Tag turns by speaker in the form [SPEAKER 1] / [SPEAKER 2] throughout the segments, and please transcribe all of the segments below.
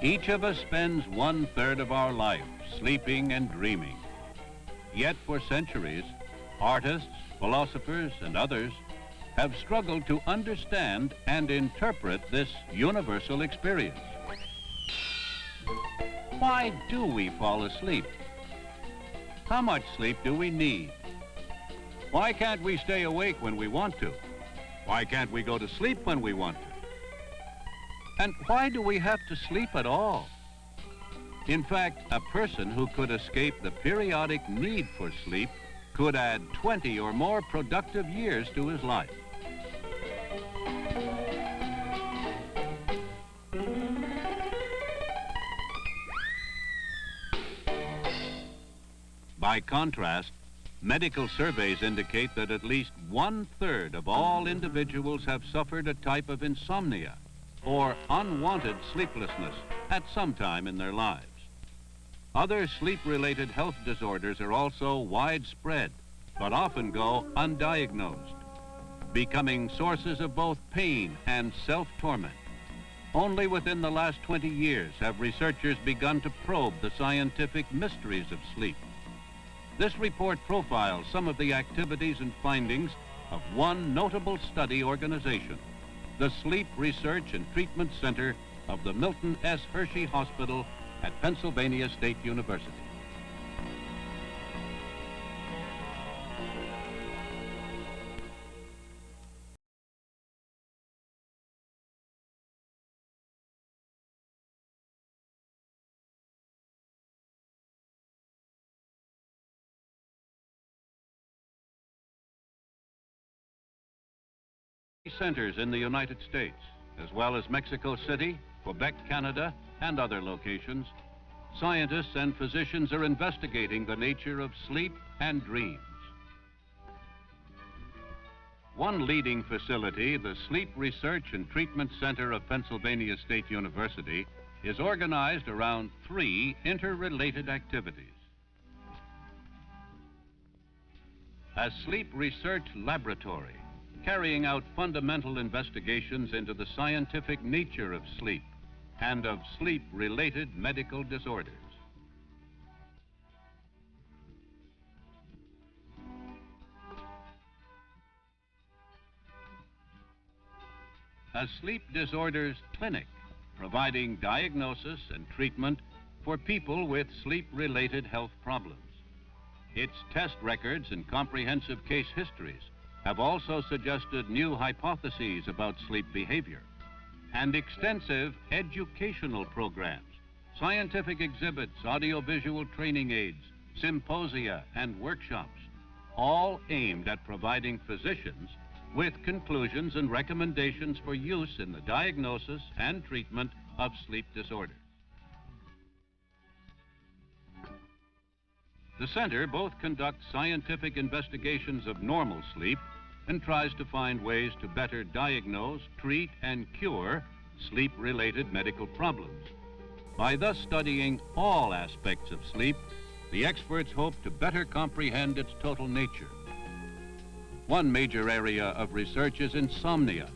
[SPEAKER 1] Each of us spends 1/3 of our life sleeping and dreaming. Yet for centuries, artists, philosophers, and others have struggled to understand and interpret this universal experience. Why do we fall asleep? How much sleep do we need? Why can't we stay awake when we want to? Why can't we go to sleep when we want to? And why do we have to sleep at all? In fact, a person who could escape the periodic need for sleep could add 20 or more productive years to his life. By contrast, medical surveys indicate that at least 1/3 of all individuals have suffered a type of insomnia or unwanted sleeplessness at some time in their lives. Other sleep-related health disorders are also widespread, but often go undiagnosed, becoming sources of both pain and self-torment. Only within the last 20 years have researchers begun to probe the scientific mysteries of sleep. This report profiles some of the activities and findings of one notable study organization, the Sleep Research and Treatment Center of the Milton S. Hershey Hospital at Pennsylvania State University. Centers in the United States, as well as Mexico City, Quebec, Canada, and other locations, scientists and physicians are investigating the nature of sleep and dreams. One leading facility, the Sleep Research and Treatment Center of Pennsylvania State University, is organized around 3 interrelated activities. A sleep research laboratory, carrying out fundamental investigations into the scientific nature of sleep and of sleep-related medical disorders. A sleep disorders clinic, providing diagnosis and treatment for people with sleep-related health problems. Its test records and comprehensive case histories have also suggested new hypotheses about sleep behavior, and extensive educational programs, scientific exhibits, audiovisual training aids, symposia, and workshops, all aimed at providing physicians with conclusions and recommendations for use in the diagnosis and treatment of sleep disorders. The center both conducts scientific investigations of normal sleep and tries to find ways to better diagnose, treat, and cure sleep-related medical problems. By thus studying all aspects of sleep, the experts hope to better comprehend its total nature. One major area of research is insomnia,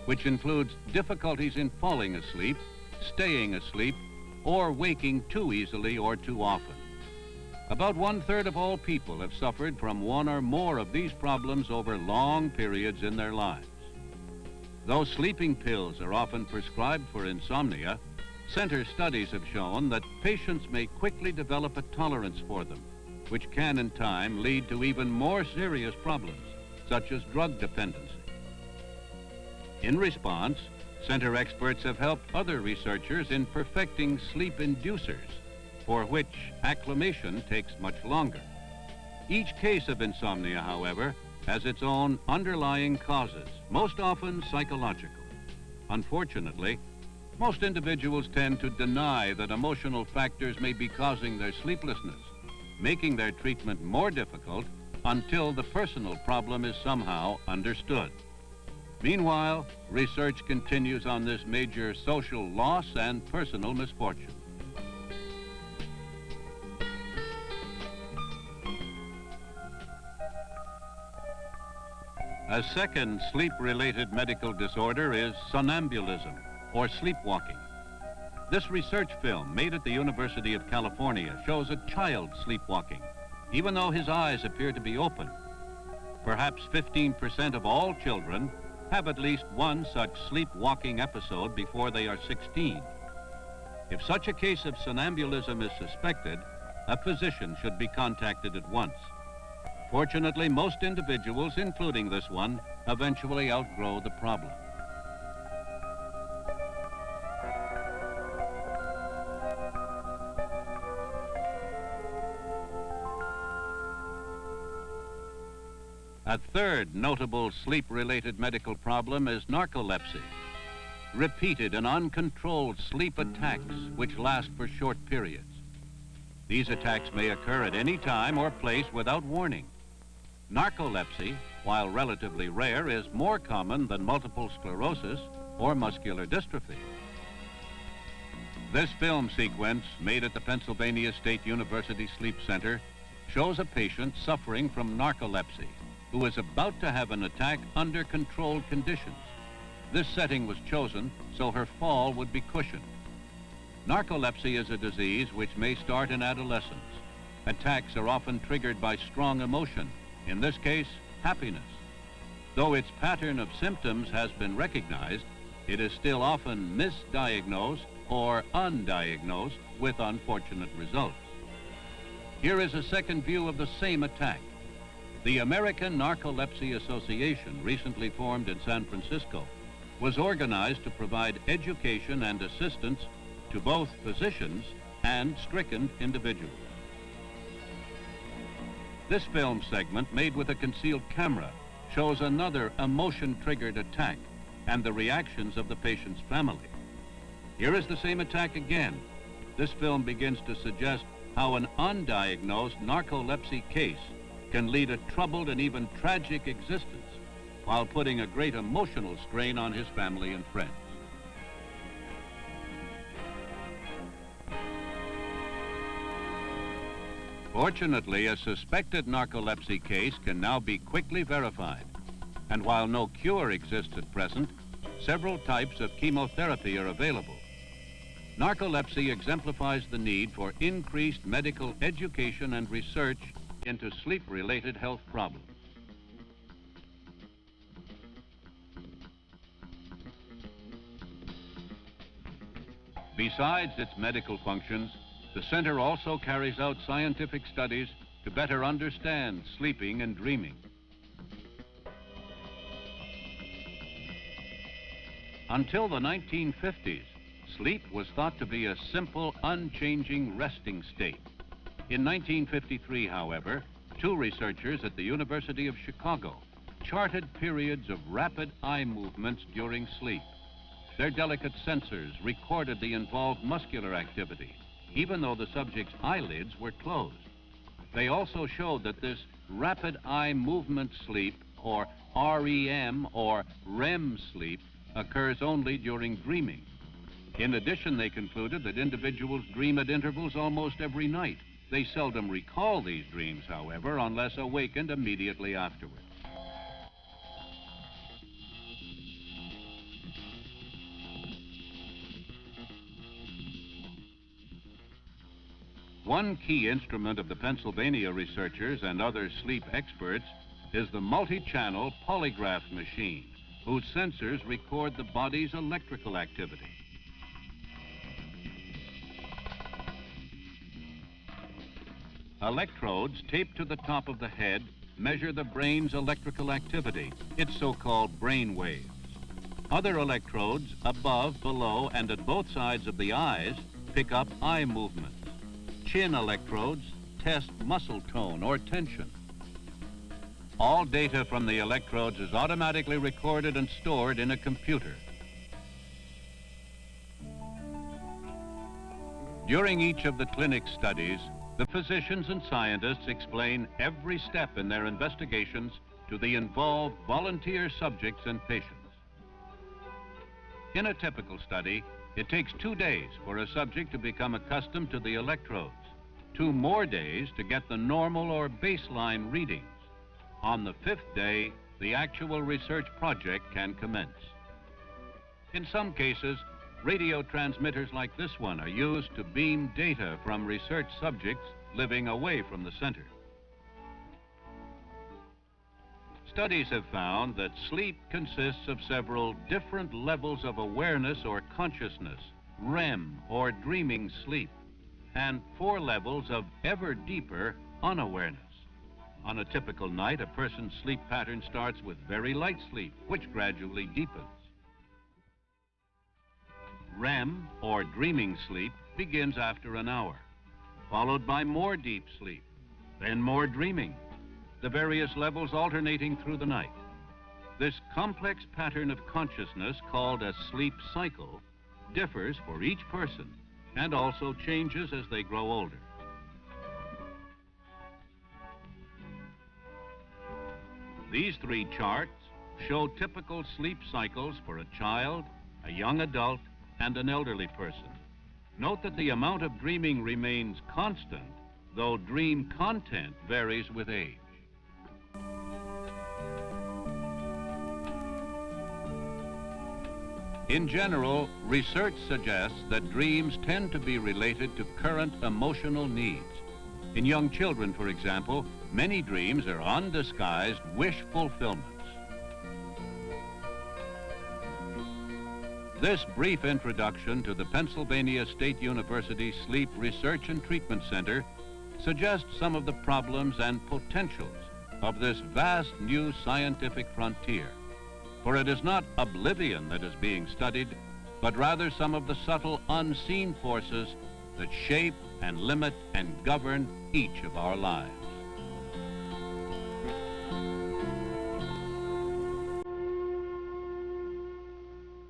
[SPEAKER 1] which includes difficulties in falling asleep, staying asleep, or waking too easily or too often. About 1/3 of all people have suffered from one or more of these problems over long periods in their lives. Though sleeping pills are often prescribed for insomnia, center studies have shown that patients may quickly develop a tolerance for them, which can in time lead to even more serious problems, such as drug dependency. In response, center experts have helped other researchers in perfecting sleep inducers, for which acclimation takes much longer. Each case of insomnia, however, has its own underlying causes, most often psychological. Unfortunately, most individuals tend to deny that emotional factors may be causing their sleeplessness, making their treatment more difficult until the personal problem is somehow understood. Meanwhile, research continues on this major social loss and personal misfortune. A second sleep-related medical disorder is somnambulism, or sleepwalking. This research film made at the University of California shows a child sleepwalking, even though his eyes appear to be open. Perhaps 15% of all children have at least one such sleepwalking episode before they are 16. If such a case of somnambulism is suspected, a physician should be contacted at once. Fortunately, most individuals, including this one, eventually outgrow the problem. A third notable sleep-related medical problem is narcolepsy. Repeated and uncontrolled sleep attacks which last for short periods. These attacks may occur at any time or place without warning. Narcolepsy, while relatively rare, is more common than multiple sclerosis or muscular dystrophy. This film sequence, made at the Pennsylvania State University Sleep Center, shows a patient suffering from narcolepsy who is about to have an attack under controlled conditions. This setting was chosen so her fall would be cushioned. Narcolepsy is a disease which may start in adolescence. Attacks are often triggered by strong emotion, in this case, happiness. Though its pattern of symptoms has been recognized, it is still often misdiagnosed or undiagnosed with unfortunate results. Here is a second view of the same attack. The American Narcolepsy Association, recently formed in San Francisco, was organized to provide education and assistance to both physicians and stricken individuals. This film segment, made with a concealed camera, shows another emotion-triggered attack and the reactions of the patient's family. Here is the same attack again. This film begins to suggest how an undiagnosed narcolepsy case can lead a troubled and even tragic existence while putting a great emotional strain on his family and friends. Fortunately, a suspected narcolepsy case can now be quickly verified. And while no cure exists at present, several types of chemotherapy are available. Narcolepsy exemplifies the need for increased medical education and research into sleep-related health problems. Besides its medical functions, the center also carries out scientific studies to better understand sleeping and dreaming. Until the 1950s, sleep was thought to be a simple, unchanging resting state. In 1953, however, two researchers at the University of Chicago charted periods of rapid eye movements during sleep. Their delicate sensors recorded the involved muscular activity, even though the subject's eyelids were closed. They also showed that this rapid eye movement sleep, or REM or REM sleep, occurs only during dreaming. In addition, they concluded that individuals dream at intervals almost every night. They seldom recall these dreams, however, unless awakened immediately afterwards. One key instrument of the Pennsylvania researchers and other sleep experts is the multi-channel polygraph machine, whose sensors record the body's electrical activity. Electrodes taped to the top of the head measure the brain's electrical activity, its so-called brain waves. Other electrodes above, below, and at both sides of the eyes pick up eye movements. Chin electrodes test muscle tone or tension. All data from the electrodes is automatically recorded and stored in a computer. During each of the clinic studies, the physicians and scientists explain every step in their investigations to the involved volunteer subjects and patients. In a typical study, it takes 2 days for a subject to become accustomed to the electrodes, 2 more days to get the normal or baseline readings. On the 5th day, the actual research project can commence. In some cases, Radio transmitters like this one are used to beam data from research subjects living away from the center. Studies have found that sleep consists of several different levels of awareness or consciousness, REM or dreaming sleep, and 4 levels of ever deeper unawareness. On a typical night, a person's sleep pattern starts with very light sleep, which gradually deepens. REM, or dreaming sleep, begins after an hour, followed by more deep sleep, then more dreaming, the various levels alternating through the night. This complex pattern of consciousness, called a sleep cycle, differs for each person and also changes as they grow older. These 3 charts show typical sleep cycles for a child, a young adult, and an elderly person. Note that the amount of dreaming remains constant, though dream content varies with age. In general, research suggests that dreams tend to be related to current emotional needs. In young children, for example, many dreams are undisguised wish fulfillments. This brief introduction to the Pennsylvania State University Sleep Research and Treatment Center suggests some of the problems and potentials of this vast new scientific frontier. For it is not oblivion that is being studied, but rather some of the subtle unseen forces that shape and limit and govern each of our lives.